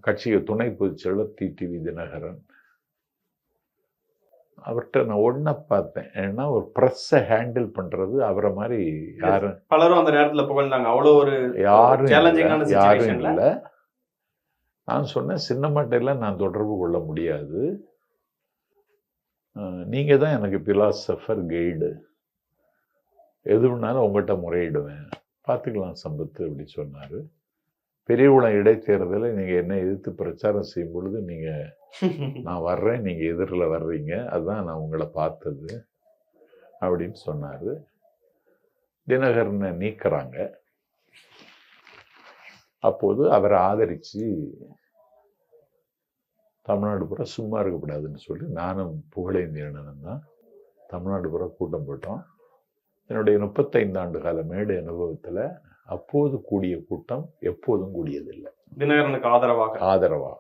கட்சிக்கு துணை பொதுச்செயலர் டிடிவி தினகரன். அவர்கிட்ட நான் ஒன்றை பார்த்தேன். ஏன்னா ஒரு ப்ரெஸ்ஸை ஹேண்டில் பண்ணுறது அவரை மாதிரி யாரும் பலரும் அந்த நேரத்தில் புகழ்ந்தாங்க. அவ்வளோ ஒரு யாரும் இல்லை. நான் சொன்னேன், சின்னமட்டையில் நான் தொடர்பு கொள்ள முடியாது, நீங்கள் தான் எனக்கு பிலாசபர் கைடு, எதுனாலும் உங்கள்கிட்ட முறையிடுவேன், பார்த்துக்கலாம் சம்பத்து அப்படி சொன்னார். பெரியகுளம் இடைத்தேர்தலை நீங்கள் என்ன எதிர்த்து பிரச்சாரம் செய்யும் பொழுது நான் வர்றேன், நீங்கள் எதிரில் வர்றீங்க, அதுதான் நான் உங்களை பார்த்தது அப்படின்னு சொன்னார். தினகரனை நீக்கிறாங்க. அப்போது அவரை ஆதரித்து தமிழ்நாடு பூரா சும்மா இருக்கக்கூடாதுன்னு சொல்லி நானும் புகழேந்தியனும் தான் தமிழ்நாடு பூரா கூட்டம் போட்டோம். என்னுடைய 35 ஆண்டு கால மேடை அனுபவத்தில் அப்போது கூடிய கூட்டம் எப்போதும் கூடியதில்லை. தினகரனுக்கு ஆதரவாக